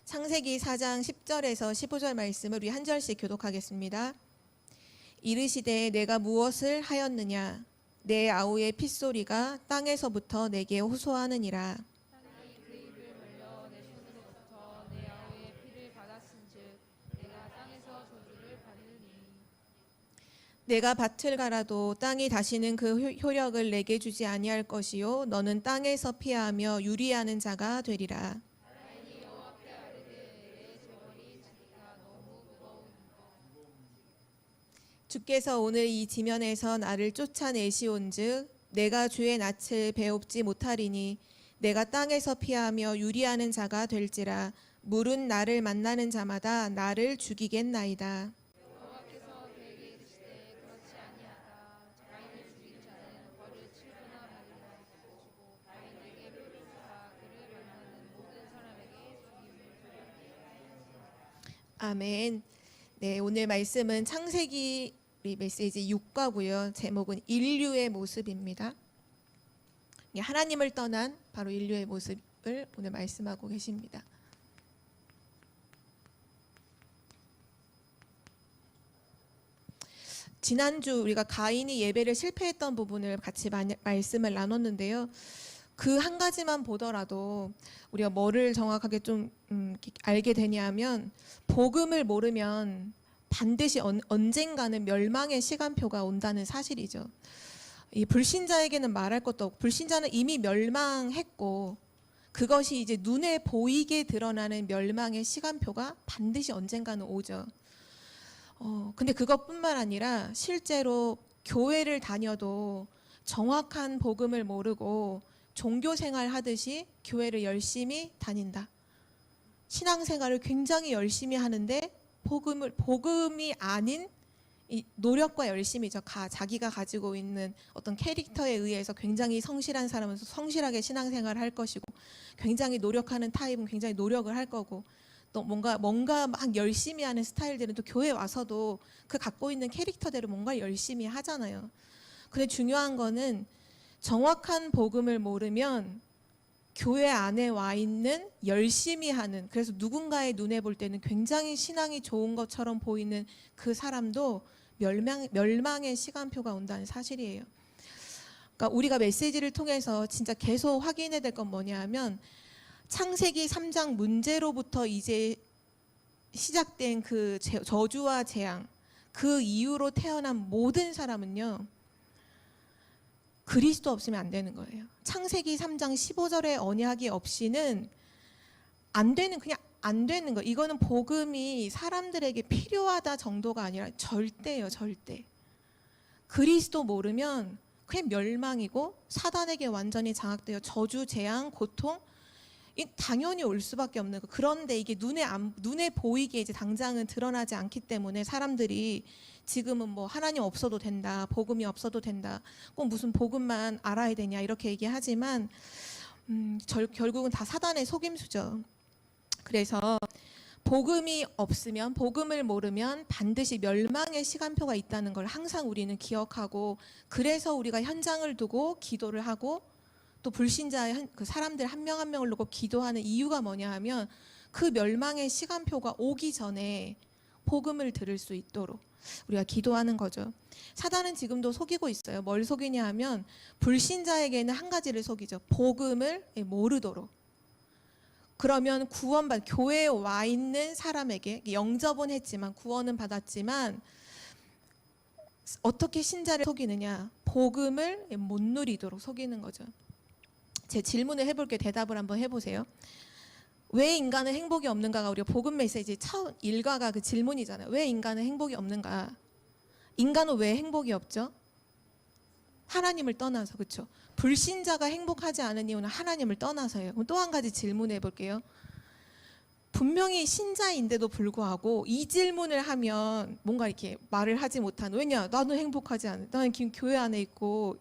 창세기 4장 10절에서 15절 말씀을 우리 한 절씩 교독하겠습니다. 이르시되 내가 무엇을 하였느냐? 내 아우의 핏소리가 땅에서부터 내게 호소하느니라. 땅이 그 입을 벌려 내 손으로부터 내 아우의 피를 받았은즉 내가 땅에서 저주를 받으니. 내가 밭을 갈아도 땅이 다시는 그 효력을 내게 주지 아니할 것이요 너는 땅에서 피하며 유리하는 자가 되리라. 하나님이 여호와께 아뢰되 내 저걸이 자기가 너무 무거우니까. 주께서 오늘 이 지면에서 나를 쫓아내시온즉 내가 주의 낯을 배웁지 못하리니 내가 땅에서 피하며 유리하는 자가 될지라. 물은 나를 만나는 자마다 나를 죽이겠나이다. 여호와께서 그에게 이르시되 그렇지 아니하다. 가인을 죽인 자는 벌을 7분나 받으리라 하시고 가인에게 표를 주사 그를 만나는 모든 사람에게 죽임을 표현하였으니. 아멘. 네, 오늘 말씀은 창세기 우리 메시지 6과고요. 제목은 인류의 모습입니다. 하나님을 떠난 바로 인류의 모습을 오늘 말씀하고 계십니다. 지난주 우리가 가인이 예배를 실패했던 부분을 같이 말씀을 나눴는데요. 그 한 가지만 보더라도 우리가 뭐를 정확하게 좀 알게 되냐면 복음을 모르면 반드시 언젠가는 멸망의 시간표가 온다는 사실이죠. 이 불신자에게는 말할 것도 없고 불신자는 이미 멸망했고 그것이 이제 눈에 보이게 드러나는 멸망의 시간표가 반드시 언젠가는 오죠. 근데 그것뿐만 아니라 실제로 교회를 다녀도 정확한 복음을 모르고 종교 생활 하듯이 교회를 열심히 다닌다. 신앙생활을 굉장히 열심히 하는데 복음이 아닌 이 노력과 열심이죠. 자기가 가지고 있는 어떤 캐릭터에 의해서 굉장히 성실한 사람은 성실하게 신앙생활을 할 것이고 굉장히 노력하는 타입은 굉장히 노력을 할 거고 또 뭔가 막 열심히 하는 스타일들은 또 교회 와서도 그 갖고 있는 캐릭터대로 뭔가 열심히 하잖아요. 근데 중요한 거는 정확한 복음을 모르면 교회 안에 와 있는 열심히 하는 그래서 누군가의 눈에 볼 때는 굉장히 신앙이 좋은 것처럼 보이는 그 사람도 멸망의 시간표가 온다는 사실이에요. 그러니까 우리가 메시지를 통해서 진짜 계속 확인해야 될 건 뭐냐 하면 창세기 3장 문제로부터 이제 시작된 그 저주와 재앙 그 이후로 태어난 모든 사람은요. 그리스도 없으면 안 되는 거예요. 창세기 3장 15절의 언약이 없이는 안 되는 그냥 안 되는 거. 이거는 복음이 사람들에게 필요하다 정도가 아니라 절대예요, 절대. 그리스도 모르면 그냥 멸망이고 사단에게 완전히 장악되어 저주, 재앙, 고통 당연히 올 수밖에 없는 거. 그런데 이게 눈에 보이게 이제 당장은 드러나지 않기 때문에 사람들이 지금은 뭐 하나님 없어도 된다, 복음이 없어도 된다, 꼭 무슨 복음만 알아야 되냐 이렇게 얘기하지만 결국은 다 사단의 속임수죠. 그래서 복음이 없으면 복음을 모르면 반드시 멸망의 시간표가 있다는 걸 항상 우리는 기억하고 그래서 우리가 현장을 두고 기도를 하고 또 불신자의 그 사람들 한 명 한 명을 놓고 기도하는 이유가 뭐냐 하면 그 멸망의 시간표가 오기 전에 복음을 들을 수 있도록 우리가 기도하는 거죠. 사단은 지금도 속이고 있어요. 뭘 속이냐 하면 불신자에게는 한 가지를 속이죠. 복음을 모르도록. 그러면 교회에 와 있는 사람에게 영접은 했지만 구원은 받았지만 어떻게 신자를 속이느냐? 복음을 못 누리도록 속이는 거죠. 제 질문을 해볼게요. 대답을 한번 해보세요. 왜 인간은 행복이 없는가가 우리가 복음 메시지 처음 일과가 그 질문이잖아요. 왜 인간은 행복이 없는가? 인간은 왜 행복이 없죠? 하나님을 떠나서. 그렇죠? 불신자가 행복하지 않은 이유는 하나님을 떠나서예요. 그럼 또 한 가지 질문해 볼게요. 분명히 신자인데도 불구하고 이 질문을 하면 뭔가 이렇게 말을 하지 못하는, 왜냐? 나는 행복하지 않아. 나는 지금 교회 안에 있고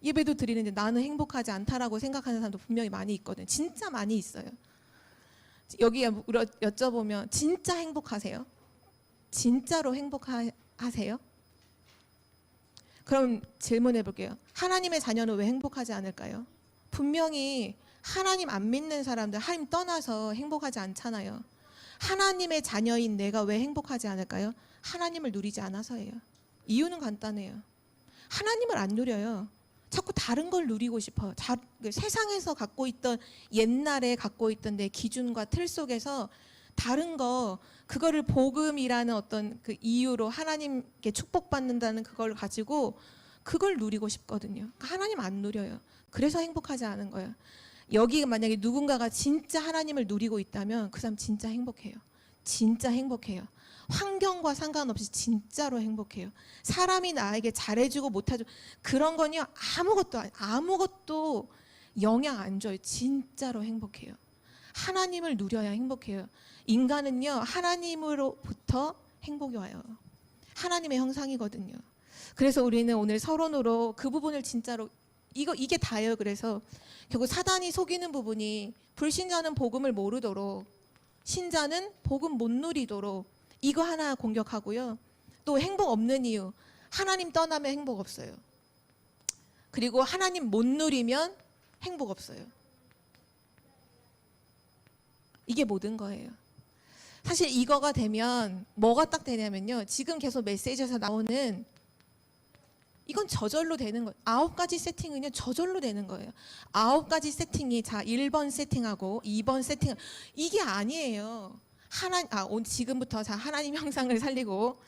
예배도 드리는데 나는 행복하지 않다라고 생각하는 사람도 분명히 많이 있거든요. 진짜 많이 있어요. 여기 여쭤보면 진짜 행복하세요? 진짜로 행복하세요? 그럼 질문해 볼게요. 하나님의 자녀는 왜 행복하지 않을까요? 분명히 하나님 안 믿는 사람들, 하나님 떠나서 행복하지 않잖아요. 하나님의 자녀인 내가 왜 행복하지 않을까요? 하나님을 누리지 않아서예요. 이유는 간단해요. 하나님을 안 누려요. 자꾸 다른 걸 누리고 싶어요. 세상에서 갖고 있던, 옛날에 갖고 있던 내 기준과 틀 속에서 다른 거, 그거를 복음이라는 어떤 그 이유로 하나님께 축복받는다는 그걸 가지고 그걸 누리고 싶거든요. 하나님 안 누려요. 그래서 행복하지 않은 거예요. 여기 만약에 누군가가 진짜 하나님을 누리고 있다면 그 사람 진짜 행복해요. 진짜 행복해요. 환경과 상관없이 진짜로 행복해요. 사람이 나에게 잘해주고 못해주고 그런 건요, 아무것도 영향 안 줘요. 진짜로 행복해요. 하나님을 누려야 행복해요. 인간은요, 하나님으로부터 행복이 와요. 하나님의 형상이거든요. 그래서 우리는 오늘 서론으로 그 부분을 진짜로 이게 다예요. 그래서 결국 사단이 속이는 부분이 불신자는 복음을 모르도록, 신자는 복음 못 누리도록 이거 하나 공격하고요. 또 행복 없는 이유, 하나님 떠나면 행복 없어요. 그리고 하나님 못 누리면 행복 없어요. 이게 모든 거예요. 사실 이거가 되면 뭐가 딱 되냐면요, 지금 계속 메시지에서 나오는 이건 저절로 되는 거예요. 9가지 세팅은요, 저절로 되는 거예요. 9가지 세팅이, 자, 1번 세팅하고 2번 세팅, 이게 아니에요. 지금부터 자, 하나님 형상을 살리고,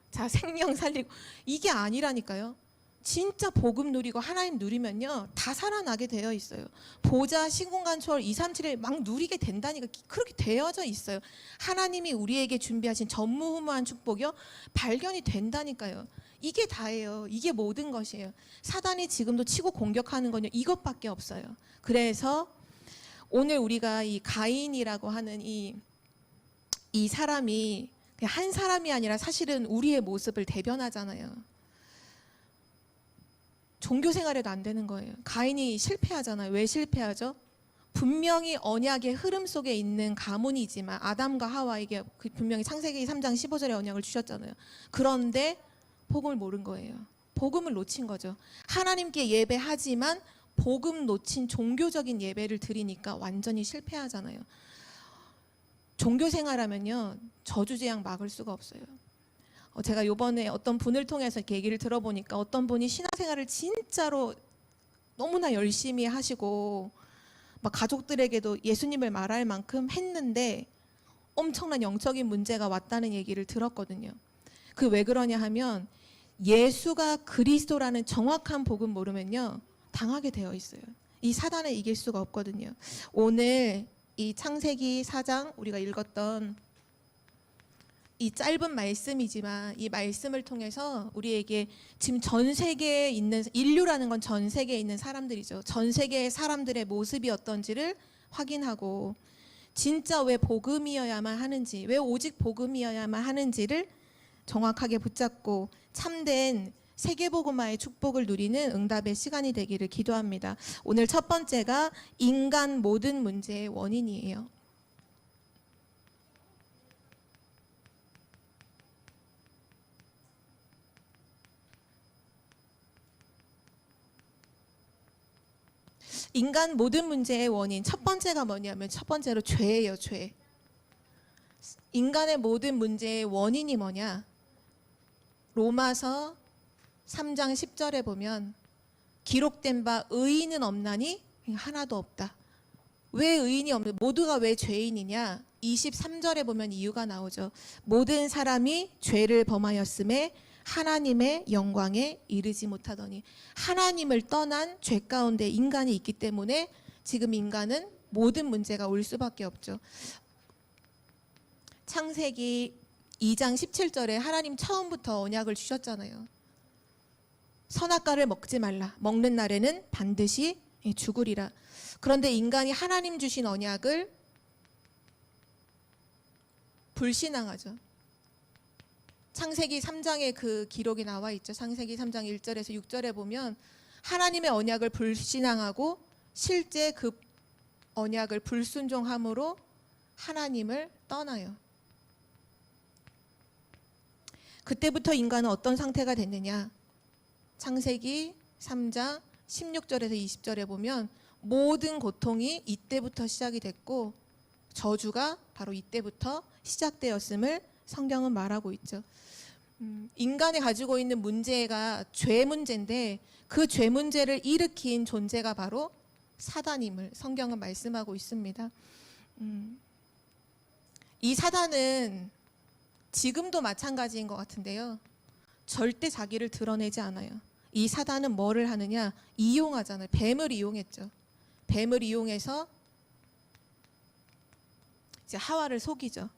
자, 생명 살리고, 이게 아니라니까요. 진짜 복음 누리고 하나님 누리면요, 다 살아나게 되어 있어요. 보좌, 시공간, 초월, 2, 3, 7을 막 누리게 된다니까. 그렇게 되어져 있어요. 하나님이 우리에게 준비하신 전무후무한 축복이요, 발견이 된다니까요. 이게 다예요. 이게 모든 것이에요. 사단이 지금도 치고 공격하는 건요, 이것밖에 없어요. 그래서 오늘 우리가 이 가인이라고 하는 이 사람이 그냥 한 사람이 아니라 사실은 우리의 모습을 대변하잖아요. 종교 생활에도 안 되는 거예요. 가인이 실패하잖아요. 왜 실패하죠? 분명히 언약의 흐름 속에 있는 가문이지만 아담과 하와에게 분명히 창세기 3장 15절의 언약을 주셨잖아요. 그런데 복음을 모른 거예요. 복음을 놓친 거죠. 하나님께 예배하지만 복음 놓친 종교적인 예배를 드리니까 완전히 실패하잖아요. 종교 생활하면요, 저주재앙 막을 수가 없어요. 제가 이번에 어떤 분을 통해서 이렇게 얘기를 들어보니까 어떤 분이 신앙생활을 진짜로 너무나 열심히 하시고 막 가족들에게도 예수님을 말할 만큼 했는데 엄청난 영적인 문제가 왔다는 얘기를 들었거든요. 그 왜 그러냐 하면 예수가 그리스도라는 정확한 복음 모르면요, 당하게 되어 있어요. 이 사단을 이길 수가 없거든요. 오늘 이 창세기 4장 우리가 읽었던 이 짧은 말씀이지만 이 말씀을 통해서 우리에게 지금 전 세계에 있는, 인류라는 건 전 세계에 있는 사람들이죠. 전 세계의 사람들의 모습이 어떤지를 확인하고 진짜 왜 복음이어야만 하는지, 왜 오직 복음이어야만 하는지를 정확하게 붙잡고 참된 세계복음화의 축복을 누리는 응답의 시간이 되기를 기도합니다. 오늘 첫 번째가 인간 모든 문제의 원인이에요. 인간 모든 문제의 원인, 첫 번째가 뭐냐면 첫 번째로 죄예요. 죄. 인간의 모든 문제의 원인이 뭐냐? 로마서 3장 10절에 보면 기록된 바 의인은 없나니 하나도 없다. 왜 의인이 없는, 모두가 왜 죄인이냐? 23절에 보면 이유가 나오죠. 모든 사람이 죄를 범하였음에 하나님의 영광에 이르지 못하더니, 하나님을 떠난 죄 가운데 인간이 있기 때문에 지금 인간은 모든 문제가 올 수밖에 없죠. 창세기 2장 17절에 하나님 처음부터 언약을 주셨잖아요. 선악과를 먹지 말라. 먹는 날에는 반드시 죽으리라. 그런데 인간이 하나님 주신 언약을 불신앙하죠. 창세기 3장에 그 기록이 나와 있죠. 창세기 3장 1절에서 6절에 보면 하나님의 언약을 불신앙하고 실제 그 언약을 불순종함으로 하나님을 떠나요. 그때부터 인간은 어떤 상태가 됐느냐? 창세기 3장 16절에서 20절에 보면 모든 고통이 이때부터 시작이 됐고 저주가 바로 이때부터 시작되었음을 성경은 말하고 있죠. 인간이 가지고 있는 문제가 죄 문제인데 그 죄 문제를 일으킨 존재가 바로 사단임을 성경은 말씀하고 있습니다. 이 사단은 지금도 마찬가지인 것 같은데요. 절대 자기를 드러내지 않아요. 이 사단은 뭐를 하느냐? 이용하잖아요. 뱀을 이용했죠. 뱀을 이용해서 이제 하와를 속이죠.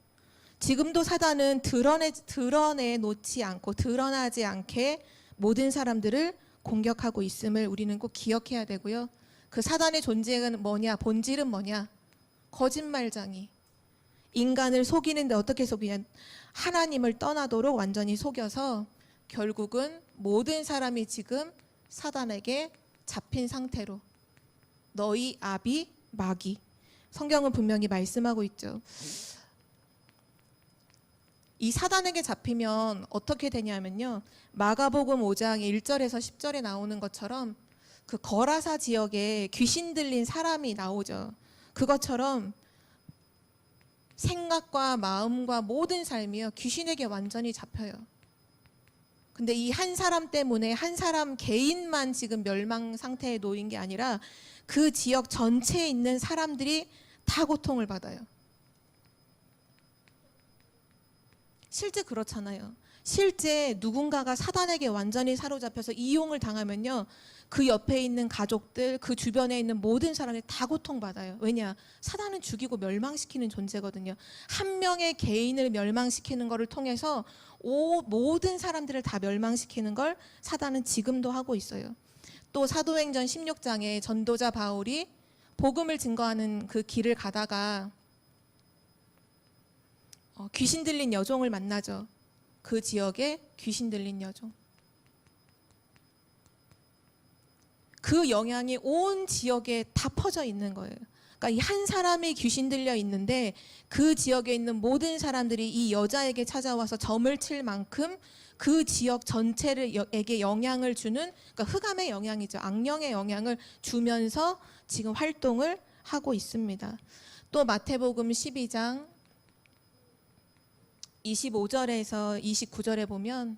지금도 사단은 드러내 놓지 않고 드러나지 않게 모든 사람들을 공격하고 있음을 우리는 꼭 기억해야 되고요. 그 사단의 존재는 뭐냐? 본질은 뭐냐? 거짓말장이. 인간을 속이는데 어떻게 속이냐? 하나님을 떠나도록 완전히 속여서 결국은 모든 사람이 지금 사단에게 잡힌 상태로 너희 아비 마귀. 성경은 분명히 말씀하고 있죠. 이 사단에게 잡히면 어떻게 되냐면요. 마가복음 5장 1절에서 10절에 나오는 것처럼 그 거라사 지역에 귀신 들린 사람이 나오죠. 그것처럼 생각과 마음과 모든 삶이요. 귀신에게 완전히 잡혀요. 근데 이 한 사람 때문에 한 사람 개인만 지금 멸망 상태에 놓인 게 아니라 그 지역 전체에 있는 사람들이 다 고통을 받아요. 실제 그렇잖아요. 실제 누군가가 사단에게 완전히 사로잡혀서 이용을 당하면요. 그 옆에 있는 가족들, 그 주변에 있는 모든 사람이 다 고통받아요. 왜냐? 사단은 죽이고 멸망시키는 존재거든요. 한 명의 개인을 멸망시키는 것을 통해서 모든 사람들을 다 멸망시키는 걸 사단은 지금도 하고 있어요. 또 사도행전 16장에 전도자 바울이 복음을 증거하는 그 길을 가다가 귀신 들린 여종을 만나죠. 그 지역에 귀신 들린 여종. 그 영향이 온 지역에 다 퍼져 있는 거예요. 그러니까 이 한 사람이 귀신 들려 있는데 그 지역에 있는 모든 사람들이 이 여자에게 찾아와서 점을 칠 만큼 그 지역 전체에게 영향을 주는, 그러니까 흑암의 영향이죠. 악령의 영향을 주면서 지금 활동을 하고 있습니다. 또 마태복음 12장 25절에서 29절에 보면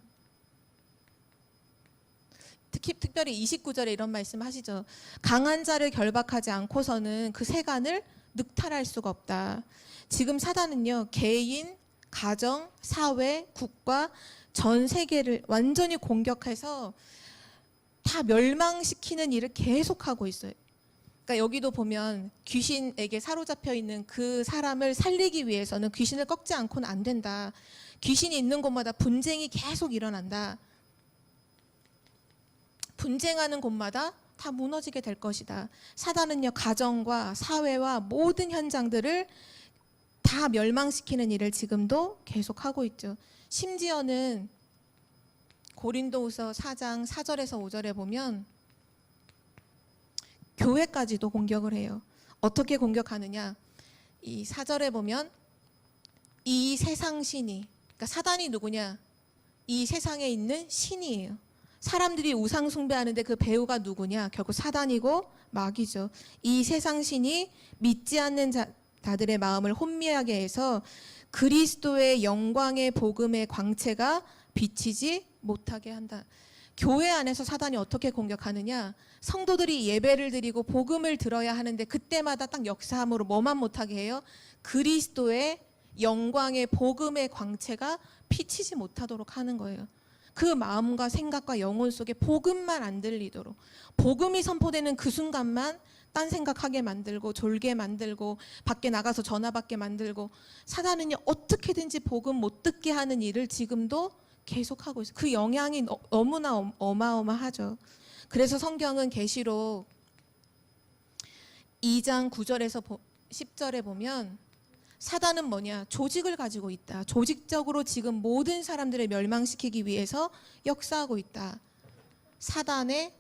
특별히 29절에 이런 말씀 하시죠. 강한 자를 결박하지 않고서는 그 세간을 늑탈할 수가 없다. 지금 사단은요, 개인, 가정, 사회, 국가, 전 세계를 완전히 공격해서 다 멸망시키는 일을 계속하고 있어요. 그러니까 여기도 보면 귀신에게 사로잡혀 있는 그 사람을 살리기 위해서는 귀신을 꺾지 않고는 안 된다. 귀신이 있는 곳마다 분쟁이 계속 일어난다. 분쟁하는 곳마다 다 무너지게 될 것이다. 사단은요, 가정과 사회와 모든 현장들을 다 멸망시키는 일을 지금도 계속하고 있죠. 심지어는 고린도후서 4장 4절에서 5절에 보면 교회까지도 공격을 해요. 어떻게 공격하느냐? 이 4절에 보면 이 세상 신이, 그러니까 사단이 누구냐? 이 세상에 있는 신이에요. 사람들이 우상 숭배하는데 그 배우가 누구냐? 결국 사단이고 마귀죠. 이 세상 신이 믿지 않는 자들의 마음을 혼미하게 해서 그리스도의 영광의 복음의 광채가 비치지 못하게 한다. 교회 안에서 사단이 어떻게 공격하느냐? 성도들이 예배를 드리고 복음을 들어야 하는데 그때마다 딱 역사함으로 뭐만 못하게 해요? 그리스도의 영광의 복음의 광채가 비치지 못하도록 하는 거예요. 그 마음과 생각과 영혼 속에 복음만 안 들리도록, 복음이 선포되는 그 순간만 딴 생각하게 만들고 졸게 만들고 밖에 나가서 전화 받게 만들고, 사단은요 어떻게든지 복음 못 듣게 하는 일을 지금도 계속하고 있어요. 그 영향이 너무나 어마어마하죠. 그래서 성경은 계시록 2장 9절에서 10절에 보면 사단은 뭐냐? 조직을 가지고 있다. 조직적으로 지금 모든 사람들을 멸망시키기 위해서 역사하고 있다. 사단의,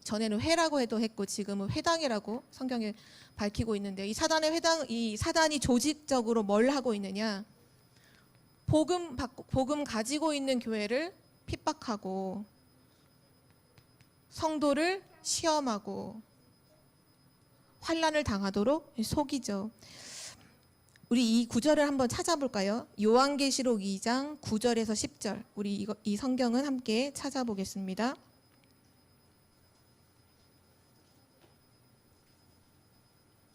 전에는 회라고 해도 했고 지금은 회당이라고 성경에 밝히고 있는데, 이 사단의 회당, 이 사단이 조직적으로 뭘 하고 있느냐? 복음 가지고 있는 교회를 핍박하고 성도를 시험하고 환난을 당하도록 속이죠. 우리 이 구절을 한번 찾아볼까요? 요한계시록 2장 9절에서 10절. 우리 이 성경은 함께 찾아보겠습니다.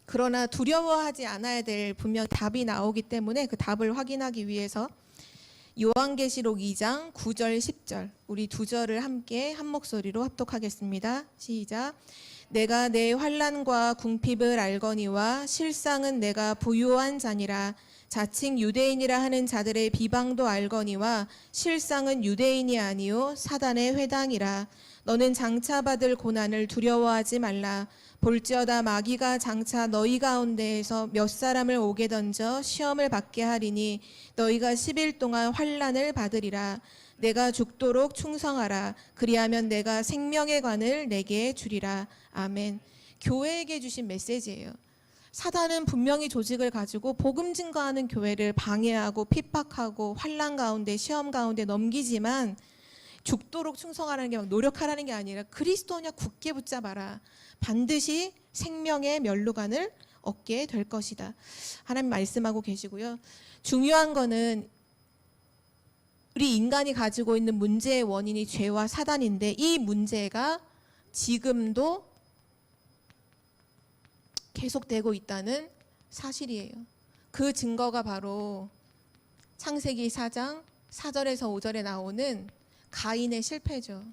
그러나 두려워하지 않아야 될 분명 답이 나오기 때문에 그 답을 확인하기 위해서 요한계시록 2장 9절 10절 우리 두 절을 함께 한 목소리로 합독하겠습니다. 시작. 내가 내 환난과 궁핍을 알거니와 실상은 내가 부요한 자니라. 자칭 유대인이라 하는 자들의 비방도 알거니와 실상은 유대인이 아니요 사단의 회당이라. 너는 장차 받을 고난을 두려워하지 말라. 볼지어다 마귀가 장차 너희 가운데에서 몇 사람을 옥에 던져 시험을 받게 하리니 너희가 10일 동안 환난을 받으리라. 내가 죽도록 충성하라. 그리하면 내가 생명의 관을 내게 주리라. 아멘. 교회에게 주신 메시지예요. 사단은 분명히 조직을 가지고 복음 증거하는 교회를 방해하고 핍박하고 환난 가운데 시험 가운데 넘기지만 죽도록 충성하라는 게 막 노력하라는 게 아니라 그리스도냐 굳게 붙잡아라. 반드시 생명의 면류관을 얻게 될 것이다. 하나님 말씀하고 계시고요. 중요한 거는 우리 인간이 가지고 있는 문제의 원인이 죄와 사단인데 이 문제가 지금도 계속되고 있다는 사실이에요. 그 증거가 바로 창세기 4장 4절에서 5절에 나오는 가인의 실패죠.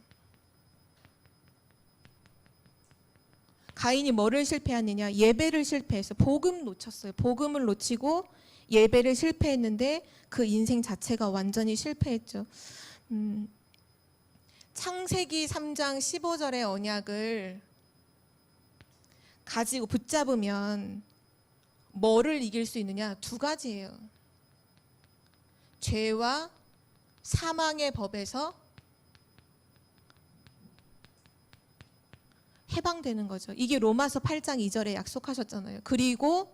가인이 뭐를 실패하느냐? 예배를 실패해서 복음 놓쳤어요. 복음을 놓치고 예배를 실패했는데 그 인생 자체가 완전히 실패했죠. 창세기 3장 15절의 언약을 가지고 붙잡으면 뭐를 이길 수 있느냐? 두 가지예요. 죄와 사망의 법에서 해방되는 거죠. 이게 로마서 8장 2절에 약속하셨잖아요. 그리고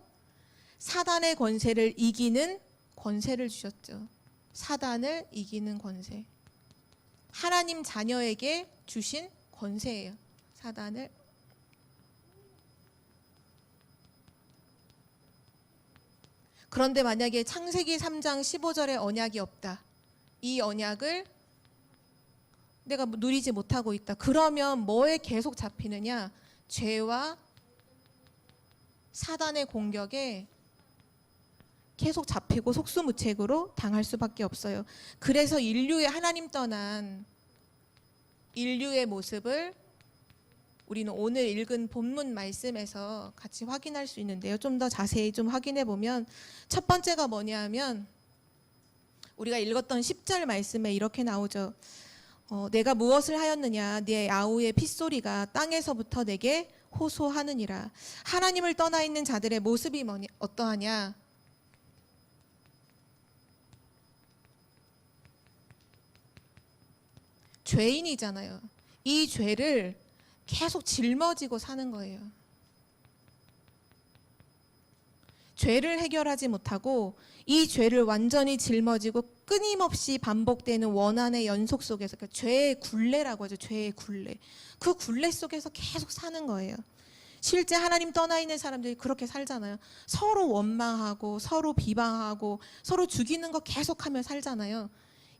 사단의 권세를 이기는 권세를 주셨죠. 사단을 이기는 권세. 하나님 자녀에게 주신 권세예요. 사단을. 그런데 만약에 창세기 3장 15절에 언약이 없다. 이 언약을 내가 누리지 못하고 있다. 그러면 뭐에 계속 잡히느냐? 죄와 사단의 공격에 계속 잡히고 속수무책으로 당할 수밖에 없어요. 그래서 인류의 하나님 떠난 인류의 모습을 우리는 오늘 읽은 본문 말씀에서 같이 확인할 수 있는데요. 좀 더 자세히 좀 확인해 보면 첫 번째가 뭐냐 하면 우리가 읽었던 10절 말씀에 이렇게 나오죠. 내가 무엇을 하였느냐? 네 아우의 핏소리가 땅에서부터 내게 호소하느니라. 하나님을 떠나 있는 자들의 모습이 어떠하냐? 죄인이잖아요. 이 죄를 계속 짊어지고 사는 거예요. 죄를 해결하지 못하고 이 죄를 완전히 짊어지고 끊임없이 반복되는 원한의 연속 속에서, 그러니까 죄의 굴레라고 하죠. 죄의 굴레. 그 굴레 속에서 계속 사는 거예요. 실제 하나님 떠나 있는 사람들이 그렇게 살잖아요. 서로 원망하고 서로 비방하고 서로 죽이는 거 계속하며 살잖아요.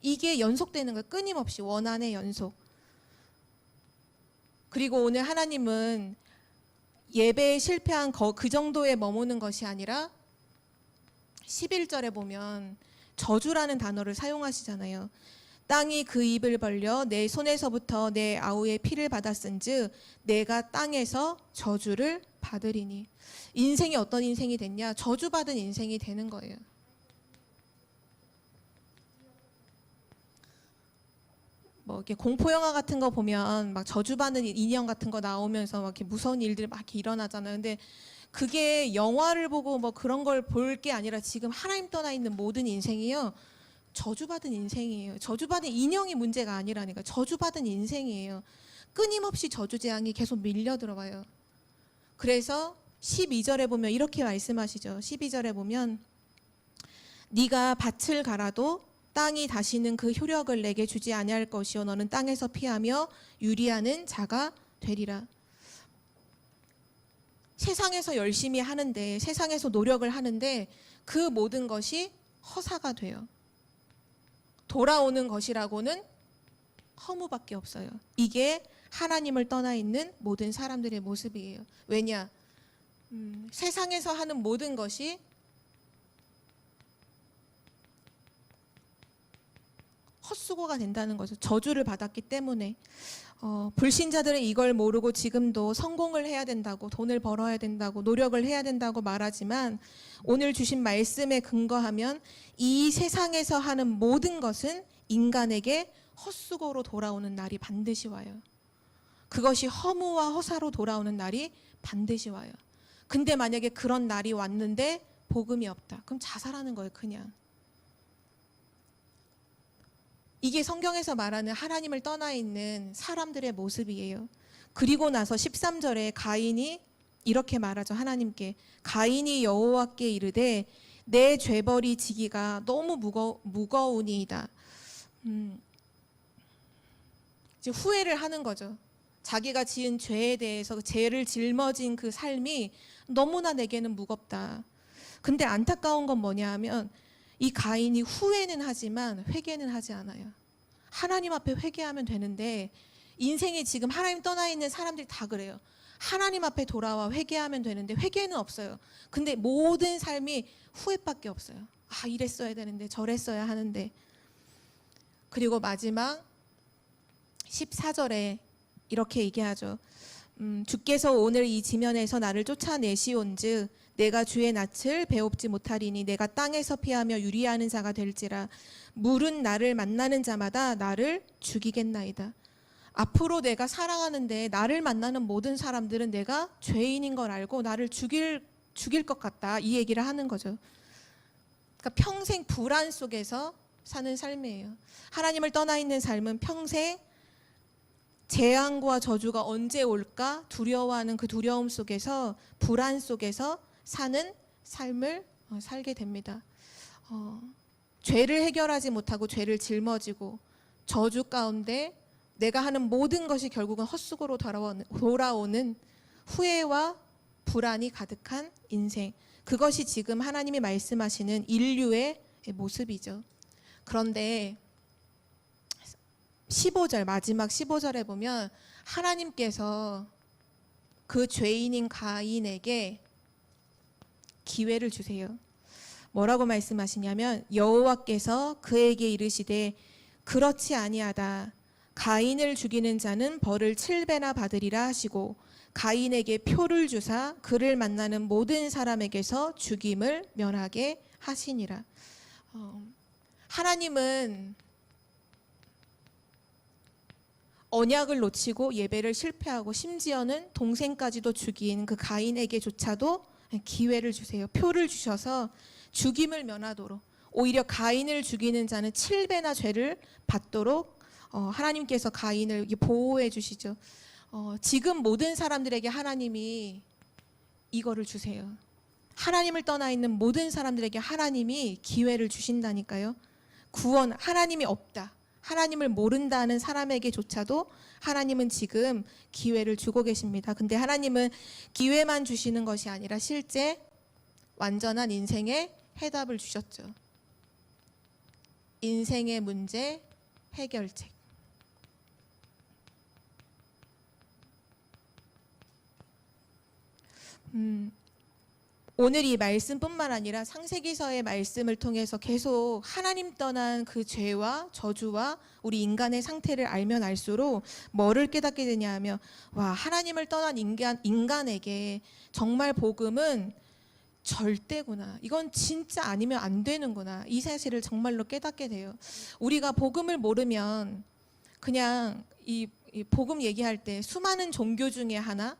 이게 연속되는 거예요. 끊임없이 원한의 연속. 그리고 오늘 하나님은 예배에 실패한 그 정도에 머무는 것이 아니라 11절에 보면 저주라는 단어를 사용하시잖아요. 땅이 그 입을 벌려 내 손에서부터 내 아우의 피를 받았은즉 내가 땅에서 저주를 받으리니. 인생이 어떤 인생이 됐냐? 저주받은 인생이 되는 거예요. 뭐 이렇게 공포 영화 같은 거 보면 막 저주받는 인형 같은 거 나오면서 막 이렇게 무서운 일들이 막 이렇게 일어나잖아요. 근데 그게 영화를 보고 뭐 그런 걸 볼 게 아니라 지금 하나님 떠나 있는 모든 인생이요. 저주받은 인생이에요. 저주받은 인형이 문제가 아니라니까. 저주받은 인생이에요. 끊임없이 저주 재앙이 계속 밀려 들어와요. 그래서 12절에 보면 이렇게 말씀하시죠. 12절에 보면 네가 밭을 갈아도 땅이 다시는 그 효력을 내게 주지 아니할 것이요 너는 땅에서 피하며 유리하는 자가 되리라. 세상에서 열심히 하는데, 세상에서 노력을 하는데 그 모든 것이 허사가 돼요. 돌아오는 것이라고는 허무밖에 없어요. 이게 하나님을 떠나 있는 모든 사람들의 모습이에요. 왜냐? 세상에서 하는 모든 것이 헛수고가 된다는 거죠. 저주를 받았기 때문에. 불신자들은 이걸 모르고 지금도 성공을 해야 된다고, 돈을 벌어야 된다고, 노력을 해야 된다고 말하지만 오늘 주신 말씀에 근거하면 이 세상에서 하는 모든 것은 인간에게 헛수고로 돌아오는 날이 반드시 와요. 그것이 허무와 허사로 돌아오는 날이 반드시 와요. 근데 만약에 그런 날이 왔는데 복음이 없다. 그럼 자살하는 거예요, 그냥. 이게 성경에서 말하는 하나님을 떠나 있는 사람들의 모습이에요. 그리고 나서 13절에 가인이 이렇게 말하죠. 하나님께. 가인이 여호와께 이르되 내 죄벌이 지기가 너무 무거우니이다. 이제 후회를 하는 거죠. 자기가 지은 죄에 대해서 죄를 짊어진 그 삶이 너무나 내게는 무겁다. 근데 안타까운 건 뭐냐 하면 이 가인이 후회는 하지만 회개는 하지 않아요. 하나님 앞에 회개하면 되는데 인생이 지금 하나님 떠나 있는 사람들이 다 그래요. 하나님 앞에 돌아와 회개하면 되는데 회개는 없어요. 근데 모든 삶이 후회밖에 없어요. 아, 이랬어야 되는데 저랬어야 하는데. 그리고 마지막 14절에 이렇게 얘기하죠. 주께서 오늘 이 지면에서 나를 쫓아내시온즉 내가 주의 낯을 배웁지 못하리니 내가 땅에서 피하며 유리하는 자가 될지라 물은 나를 만나는 자마다 나를 죽이겠나이다. 앞으로 내가 살아가는데 나를 만나는 모든 사람들은 내가 죄인인 걸 알고 나를 죽일 것 같다. 이 얘기를 하는 거죠. 그러니까 평생 불안 속에서 사는 삶이에요. 하나님을 떠나 있는 삶은 평생 재앙과 저주가 언제 올까 두려워하는 그 두려움 속에서 불안 속에서 사는 삶을 살게 됩니다. 죄를 해결하지 못하고 죄를 짊어지고 저주 가운데 내가 하는 모든 것이 결국은 헛수고로 돌아오는 후회와 불안이 가득한 인생. 그것이 지금 하나님이 말씀하시는 인류의 모습이죠. 그런데 15절 마지막 15절에 보면 하나님께서 그 죄인인 가인에게 기회를 주세요. 뭐라고 말씀하시냐면 여호와께서 그에게 이르시되 그렇지 아니하다. 가인을 죽이는 자는 벌을 7배나 받으리라 하시고 가인에게 표를 주사 그를 만나는 모든 사람에게서 죽임을 면하게 하시니라. 하나님은 언약을 놓치고 예배를 실패하고 심지어는 동생까지도 죽인 그 가인에게조차도 기회를 주세요. 표를 주셔서 죽임을 면하도록, 오히려 가인을 죽이는 자는 7배나 죄를 받도록 하나님께서 가인을 보호해 주시죠. 지금 모든 사람들에게 하나님이 이거를 주세요. 하나님을 떠나 있는 모든 사람들에게 하나님이 기회를 주신다니까요. 구원, 하나님이 없다, 하나님을 모른다는 사람에게조차도 하나님은 지금 기회를 주고 계십니다. 근데 하나님은 기회만 주시는 것이 아니라 실제 완전한 인생의 해답을 주셨죠. 인생의 문제 해결책. 오늘 이 말씀뿐만 아니라 창세기서의 말씀을 통해서 계속 하나님 떠난 그 죄와 저주와 우리 인간의 상태를 알면 알수록 뭐를 깨닫게 되냐 하면, 와, 하나님을 떠난 인간에게 정말 복음은 절대구나. 이건 진짜 아니면 안 되는구나. 이 사실을 정말로 깨닫게 돼요. 우리가 복음을 모르면 그냥 이 복음 얘기할 때 수많은 종교 중에 하나,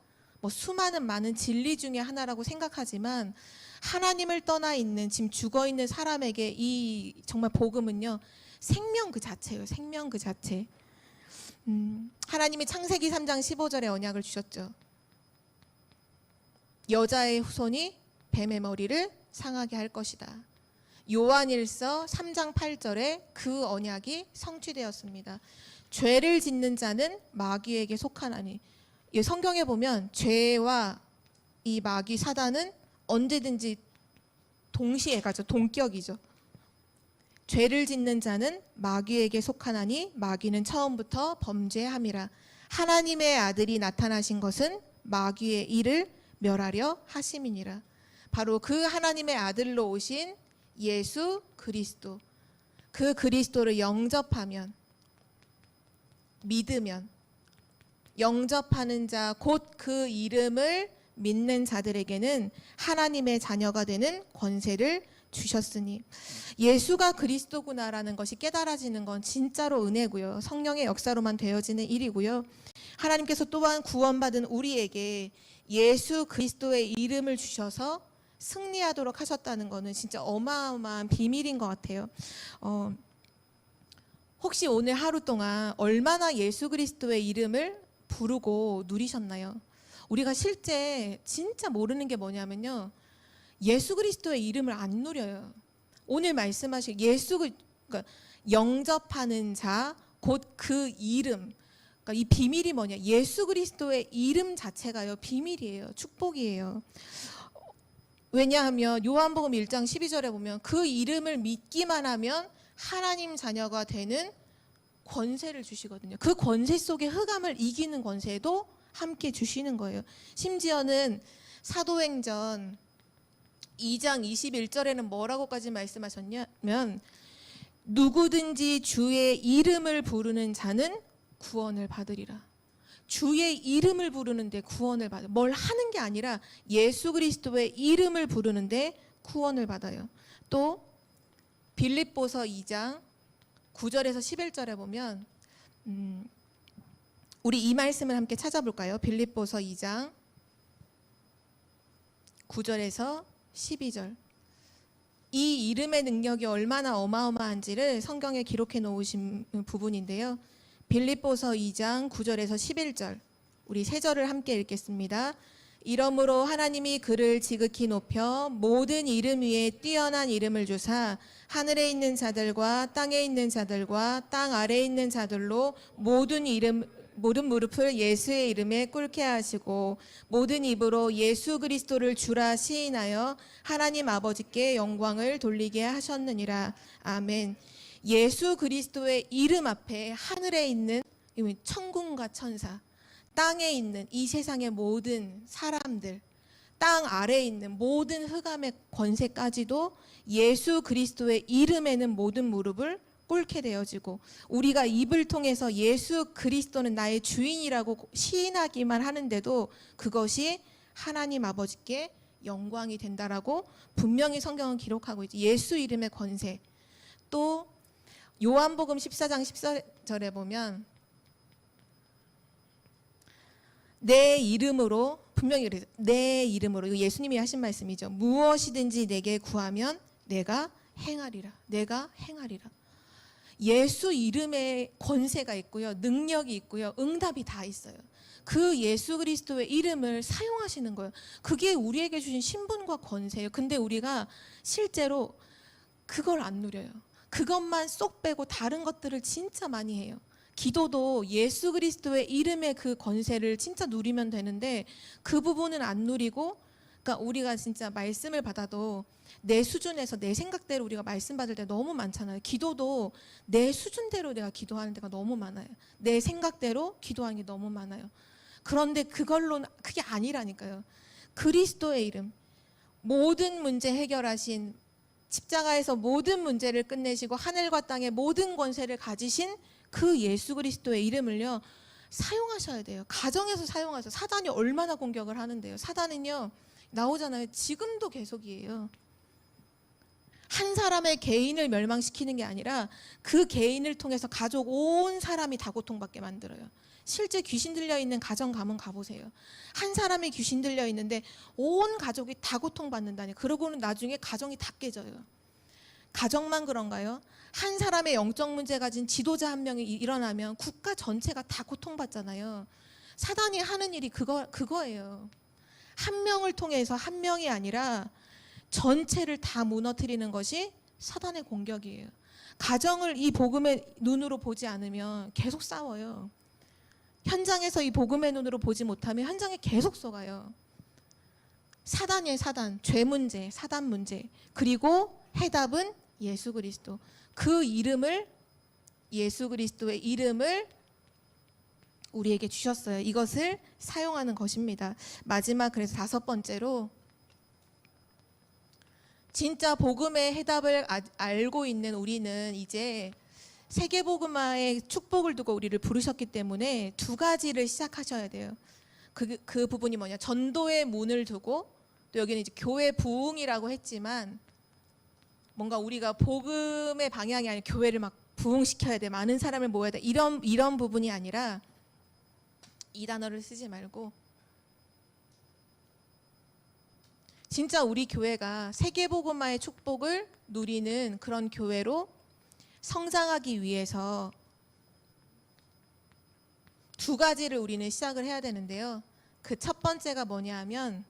수많은 많은 진리 중에 하나라고 생각하지만 하나님을 떠나 있는 지금 죽어 있는 사람에게 이 정말 복음은요, 생명 그 자체예요. 생명 그 자체. 하나님이 창세기 3장 15절에 언약을 주셨죠. 여자의 후손이 뱀의 머리를 상하게 할 것이다. 요한일서 3장 8절에 그 언약이 성취되었습니다. 죄를 짓는 자는 마귀에게 속하나니. 성경에 보면 죄와 이 마귀 사단은 언제든지 동시에 가죠. 동격이죠. 죄를 짓는 자는 마귀에게 속하나니 마귀는 처음부터 범죄함이라. 하나님의 아들이 나타나신 것은 마귀의 일을 멸하려 하심이니라. 바로 그 하나님의 아들로 오신 예수 그리스도, 그 그리스도를 영접하면, 믿으면, 영접하는 자 곧 그 이름을 믿는 자들에게는 하나님의 자녀가 되는 권세를 주셨으니, 예수가 그리스도구나라는 것이 깨달아지는 건 진짜로 은혜고요. 성령의 역사로만 되어지는 일이고요. 하나님께서 또한 구원받은 우리에게 예수 그리스도의 이름을 주셔서 승리하도록 하셨다는 것은 진짜 어마어마한 비밀인 것 같아요. 혹시 오늘 하루 동안 얼마나 예수 그리스도의 이름을 부르고 누리셨나요? 우리가 실제 진짜 모르는 게 뭐냐면요, 예수 그리스도의 이름을 안 누려요. 오늘 말씀하신 그러니까 영접하는 자 곧 그 이름, 그러니까 이 비밀이 뭐냐, 예수 그리스도의 이름 자체가요 비밀이에요. 축복이에요. 왜냐하면 요한복음 1장 12절에 보면 그 이름을 믿기만 하면 하나님 자녀가 되는 권세를 주시거든요. 그 권세 속에 흑암을 이기는 권세도 함께 주시는 거예요. 심지어는 사도행전 2장 21절에는 뭐라고까지 말씀하셨냐면, 누구든지 주의 이름을 부르는 자는 구원을 받으리라. 주의 이름을 부르는데 구원을 받아요. 뭘 하는 게 아니라 예수 그리스도의 이름을 부르는데 구원을 받아요. 또 빌립보서 2장 9절에서 11절에 보면 우리 이 말씀을 함께 찾아볼까요? 빌립보서 2장 9절에서 12절. 이 이름의 능력이 얼마나 어마어마한지를 성경에 기록해 놓으신 부분인데요. 빌립보서 2장 9절에서 11절, 우리 세 절을 함께 읽겠습니다. 이러므로 하나님이 그를 지극히 높여 모든 이름 위에 뛰어난 이름을 주사 하늘에 있는 자들과 땅에 있는 자들과 땅 아래에 있는 자들로 모든 무릎을 예수의 이름에 꿇게 하시고 모든 입으로 예수 그리스도를 주라 시인하여 하나님 아버지께 영광을 돌리게 하셨느니라. 아멘. 예수 그리스도의 이름 앞에 하늘에 있는 천군과 천사, 땅에 있는 이 세상의 모든 사람들, 땅 아래에 있는 모든 흑암의 권세까지도 예수 그리스도의 이름에는 모든 무릎을 꿇게 되어지고, 우리가 입을 통해서 예수 그리스도는 나의 주인이라고 시인하기만 하는데도 그것이 하나님 아버지께 영광이 된다라고 분명히 성경은 기록하고 있지. 예수 이름의 권세. 또 요한복음 14장 14절에 보면 내 이름으로, 분명히 그래서 내 이름으로, 이거 예수님이 하신 말씀이죠. 무엇이든지 내게 구하면 내가 행하리라. 내가 행하리라. 예수 이름에 권세가 있고요, 능력이 있고요, 응답이 다 있어요. 그 예수 그리스도의 이름을 사용하시는 거예요. 그게 우리에게 주신 신분과 권세예요. 근데 우리가 실제로 그걸 안 누려요. 그것만 쏙 빼고 다른 것들을 진짜 많이 해요. 기도도 예수 그리스도의 이름의 그 권세를 진짜 누리면 되는데 그 부분은 안 누리고, 그러니까 우리가 진짜 말씀을 받아도 내 수준에서 내 생각대로 우리가 말씀 받을 때 너무 많잖아요. 기도도 내 수준대로 내가 기도하는 데가 너무 많아요. 내 생각대로 기도하는 게 너무 많아요. 그런데 그걸로는 그게 아니라니까요. 그리스도의 이름, 모든 문제 해결하신, 십자가에서 모든 문제를 끝내시고 하늘과 땅의 모든 권세를 가지신 그 예수 그리스도의 이름을요 사용하셔야 돼요. 가정에서 사용하셔서. 사단이 얼마나 공격을 하는데요. 사단은요 나오잖아요. 지금도 계속이에요. 한 사람의 개인을 멸망시키는 게 아니라 그 개인을 통해서 가족 온 사람이 다 고통받게 만들어요. 실제 귀신 들려 있는 가정 가면 가보세요. 한 사람이 귀신 들려 있는데 온 가족이 다 고통받는다니. 그러고는 나중에 가정이 다 깨져요. 가정만 그런가요? 한 사람의 영적 문제 가진 지도자 한 명이 일어나면 국가 전체가 다 고통받잖아요. 사단이 하는 일이 그거예요. 한 명을 통해서, 한 명이 아니라 전체를 다 무너뜨리는 것이 사단의 공격이에요. 가정을 이 복음의 눈으로 보지 않으면 계속 싸워요. 현장에서 이 복음의 눈으로 보지 못하면 현장에 계속 속아요. 사단이에요, 사단. 죄 문제, 사단 문제. 그리고 해답은 예수 그리스도. 그 이름을, 예수 그리스도의 이름을 우리에게 주셨어요. 이것을 사용하는 것입니다. 마지막, 그래서 5번째로, 진짜 복음의 해답을 알고 있는 우리는 이제 세계복음화의 축복을 두고 우리를 부르셨기 때문에 2가지를 시작하셔야 돼요. 그 부분이 뭐냐, 전도의 문을 두고, 또 여기는 이제 교회 부흥이라고 했지만, 뭔가 우리가 복음의 방향이 아니라 교회를 막 부흥시켜야 돼, 많은 사람을 모아야 돼, 이런 부분이 아니라, 이 단어를 쓰지 말고 진짜 우리 교회가 세계복음화의 축복을 누리는 그런 교회로 성장하기 위해서 2가지를 우리는 시작을 해야 되는데요. 그 첫 번째가 뭐냐 하면,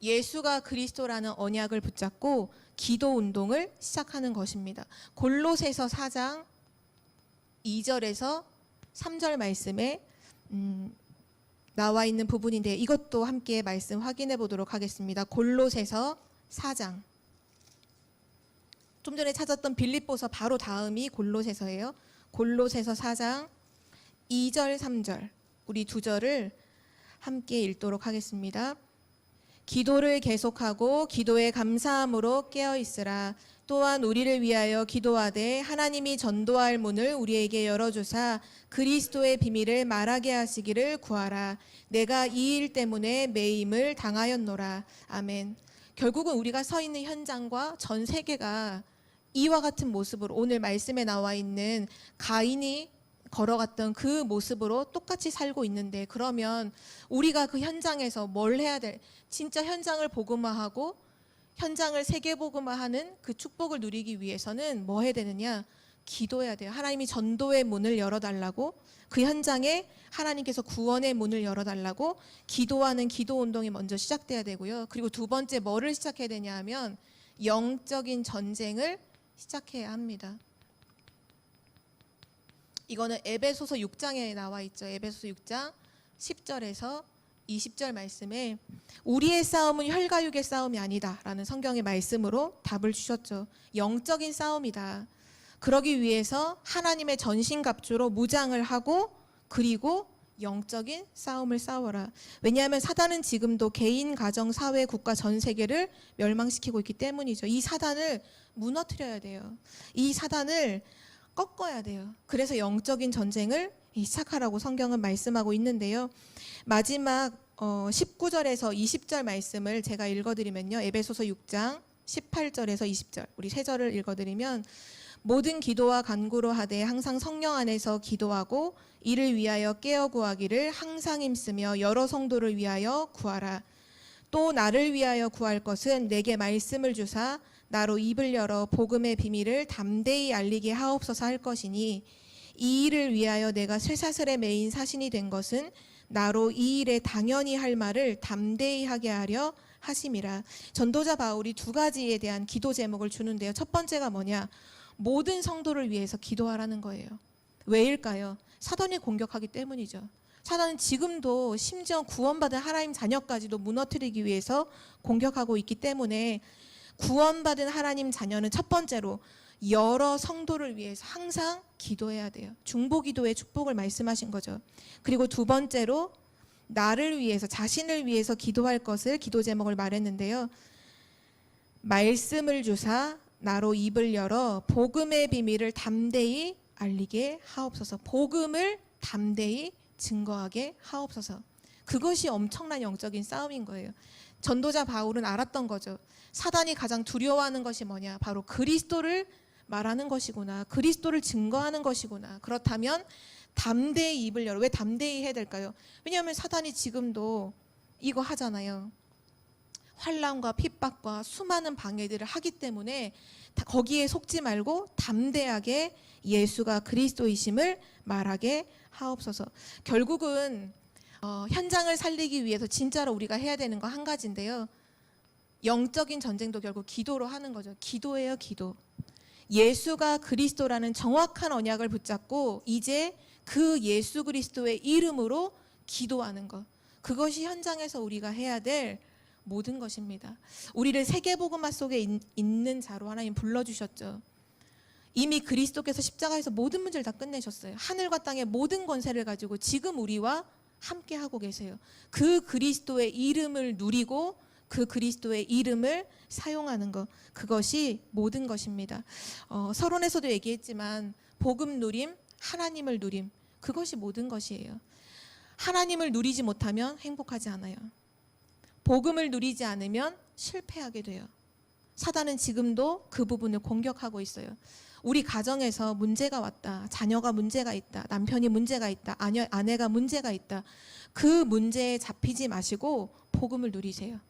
예수가 그리스도라는 언약을 붙잡고 기도 운동을 시작하는 것입니다. 골로새서 4장 2절에서 3절 말씀에 나와 있는 부분인데, 이것도 함께 말씀 확인해 보도록 하겠습니다. 골로새서 4장. 좀 전에 찾았던 빌립보서 바로 다음이 골로새서예요. 골로새서 4장 2절 3절, 우리 2절을 함께 읽도록 하겠습니다. 기도를 계속하고 기도에 감사함으로 깨어있으라. 또한 우리를 위하여 기도하되 하나님이 전도할 문을 우리에게 열어주사 그리스도의 비밀을 말하게 하시기를 구하라. 내가 이 일 때문에 매임을 당하였노라. 아멘. 결국은 우리가 서 있는 현장과 전 세계가 이와 같은 모습으로, 오늘 말씀에 나와 있는 가인이 걸어갔던 그 모습으로 똑같이 살고 있는데, 그러면 우리가 그 현장에서 뭘 해야 돼? 진짜 현장을 복음화하고 현장을 세계복음화하는 그 축복을 누리기 위해서는 뭐 해야 되느냐? 기도해야 돼요. 하나님이 전도의 문을 열어달라고, 그 현장에 하나님께서 구원의 문을 열어달라고 기도하는 기도 운동이 먼저 시작돼야 되고요. 그리고 2번째 뭐를 시작해야 되냐 하면, 영적인 전쟁을 시작해야 합니다. 이거는 에베소서 6장에 나와 있죠. 에베소서 6장 10절에서 20절 말씀에 우리의 싸움은 혈과 육의 싸움이 아니다 라는 성경의 말씀으로 답을 주셨죠. 영적인 싸움이다. 그러기 위해서 하나님의 전신갑주로 무장을 하고, 그리고 영적인 싸움을 싸워라. 왜냐하면 사단은 지금도 개인, 가정, 사회, 국가, 전 세계를 멸망시키고 있기 때문이죠. 이 사단을 무너뜨려야 돼요. 이 사단을 꺾어야 돼요. 그래서 영적인 전쟁을 시작하라고 성경은 말씀하고 있는데요. 마지막 19절에서 20절 말씀을 제가 읽어드리면요. 에베소서 6장 18절에서 20절, 우리 3절을 읽어드리면, 모든 기도와 간구로 하되 항상 성령 안에서 기도하고 이를 위하여 깨어 구하기를 항상 힘쓰며 여러 성도를 위하여 구하라. 또 나를 위하여 구할 것은 내게 말씀을 주사 나로 입을 열어 복음의 비밀을 담대히 알리게 하옵소서 할 것이니, 이 일을 위하여 내가 쇠사슬에 매인 사신이 된 것은 나로 이 일에 당연히 할 말을 담대히 하게 하려 하심이라. 전도자 바울이 2가지에 대한 기도 제목을 주는데요. 첫 번째가 뭐냐? 모든 성도를 위해서 기도하라는 거예요. 왜일까요? 사단이 공격하기 때문이죠. 사단은 지금도 심지어 구원받은 하나님 자녀까지도 무너뜨리기 위해서 공격하고 있기 때문에, 구원받은 하나님 자녀는 첫 번째로 여러 성도를 위해서 항상 기도해야 돼요. 중보기도의 축복을 말씀하신 거죠. 그리고 2번째로 나를 위해서, 자신을 위해서 기도할 것을 기도 제목을 말했는데요. 말씀을 주사 나로 입을 열어 복음의 비밀을 담대히 알리게 하옵소서. 복음을 담대히 증거하게 하옵소서. 그것이 엄청난 영적인 싸움인 거예요. 전도자 바울은 알았던 거죠. 사단이 가장 두려워하는 것이 뭐냐? 바로 그리스도를 말하는 것이구나. 그리스도를 증거하는 것이구나. 그렇다면 담대히 입을 열어. 왜 담대히 해야 될까요? 왜냐하면 사단이 지금도 이거 하잖아요. 환난과 핍박과 수많은 방해들을 하기 때문에 거기에 속지 말고 담대하게 예수가 그리스도이심을 말하게 하옵소서. 결국은 현장을 살리기 위해서 진짜로 우리가 해야 되는 거 한 가지인데요. 영적인 전쟁도 결국 기도로 하는 거죠. 기도예요, 기도. 예수가 그리스도라는 정확한 언약을 붙잡고 이제 그 예수 그리스도의 이름으로 기도하는 것. 그것이 현장에서 우리가 해야 될 모든 것입니다. 우리를 세계복음화 속에 있는 자로 하나님 불러주셨죠. 이미 그리스도께서 십자가에서 모든 문제를 다 끝내셨어요. 하늘과 땅의 모든 권세를 가지고 지금 우리와 함께 하고 계세요. 그 그리스도의 이름을 누리고 그 그리스도의 이름을 사용하는 것, 그것이 모든 것입니다. 서론에서도 얘기했지만 복음 누림, 하나님을 누림, 그것이 모든 것이에요. 하나님을 누리지 못하면 행복하지 않아요. 복음을 누리지 않으면 실패하게 돼요. 사단은 지금도 그 부분을 공격하고 있어요. 우리 가정에서 문제가 왔다, 자녀가 문제가 있다, 남편이 문제가 있다, 아내가 문제가 있다, 그 문제에 잡히지 마시고 복음을 누리세요.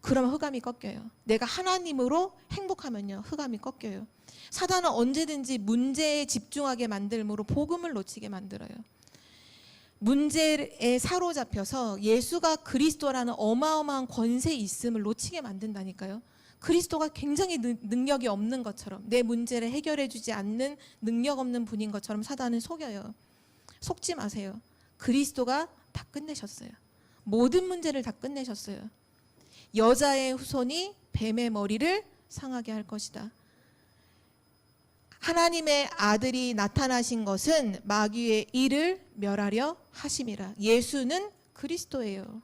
그러면 흑암이 꺾여요. 내가 하나님으로 행복하면요, 흑암이 꺾여요. 사단은 언제든지 문제에 집중하게 만들므로 복음을 놓치게 만들어요. 문제에 사로잡혀서 예수가 그리스도라는 어마어마한 권세 있음을 놓치게 만든다니까요. 그리스도가 굉장히 능력이 없는 것처럼, 내 문제를 해결해 주지 않는 능력 없는 분인 것처럼 사단은 속여요. 속지 마세요. 그리스도가 다 끝내셨어요. 모든 문제를 다 끝내셨어요. 여자의 후손이 뱀의 머리를 상하게 할 것이다. 하나님의 아들이 나타나신 것은 마귀의 일을 멸하려 하심이라. 예수는 그리스도예요.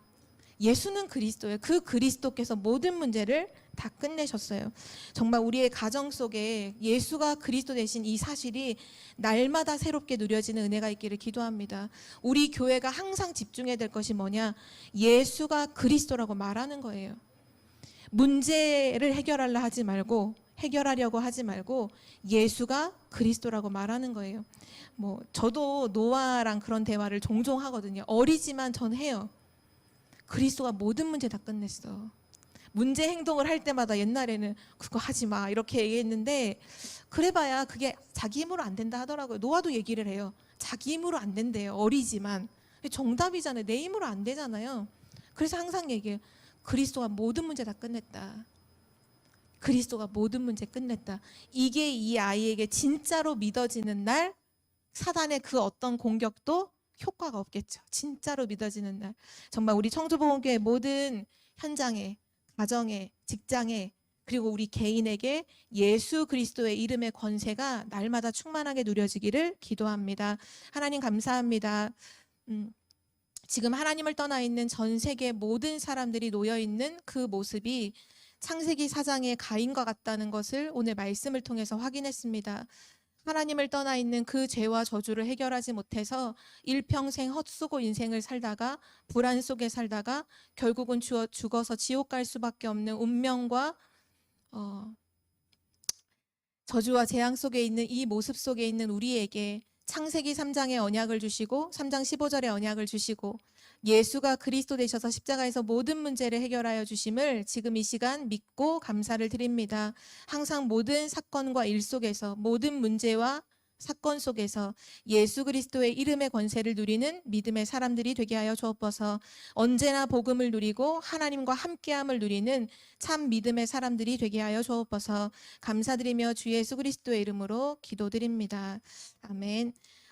예수는 그리스도예요. 그 그리스도께서 모든 문제를 다 끝내셨어요. 정말 우리의 가정 속에 예수가 그리스도 되신 이 사실이 날마다 새롭게 누려지는 은혜가 있기를 기도합니다. 우리 교회가 항상 집중해야 될 것이 뭐냐? 예수가 그리스도라고 말하는 거예요. 문제를 해결하려고 하지 말고 예수가 그리스도라고 말하는 거예요. 저도 노아랑 그런 대화를 종종 하거든요. 어리지만 전 해요. 그리스도가 모든 문제 다 끝냈어. 문제 행동을 할 때마다 옛날에는 그거 하지 마 이렇게 얘기했는데, 그래봐야 그게 자기 힘으로 안 된다 하더라고요. 노아도 얘기를 해요. 자기 힘으로 안 된대요. 어리지만. 정답이잖아요. 내 힘으로 안 되잖아요. 그래서 항상 얘기해요. 그리스도가 모든 문제 다 끝냈다. 그리스도가 모든 문제 끝냈다. 이게 이 아이에게 진짜로 믿어지는 날, 사단의 그 어떤 공격도 효과가 없겠죠. 진짜로 믿어지는 날. 정말 우리 청주복음교회 모든 현장에, 가정에, 직장에, 그리고 우리 개인에게 예수 그리스도의 이름의 권세가 날마다 충만하게 누려지기를 기도합니다. 하나님 감사합니다. 지금 하나님을 떠나 있는 전 세계 모든 사람들이 놓여 있는 그 모습이 창세기 4장의 가인과 같다는 것을 오늘 말씀을 통해서 확인했습니다. 하나님을 떠나 있는 그 죄와 저주를 해결하지 못해서 일평생 헛수고 인생을 살다가 불안 속에 살다가 결국은 죽어서 지옥 갈 수밖에 없는 운명과 저주와 재앙 속에 있는 이 모습 속에 있는 우리에게 창세기 3장의 언약을 주시고 3장 15절의 언약을 주시고 예수가 그리스도 되셔서 십자가에서 모든 문제를 해결하여 주심을 지금 이 시간 믿고 감사를 드립니다. 항상 모든 사건과 일 속에서, 모든 문제와 사건 속에서 예수 그리스도의 이름의 권세를 누리는 믿음의 사람들이 되게 하여 주옵소서. 언제나 복음을 누리고 하나님과 함께함을 누리는 참 믿음의 사람들이 되게 하여 주옵소서. 감사드리며 주 예수 그리스도의 이름으로 기도드립니다. 아멘.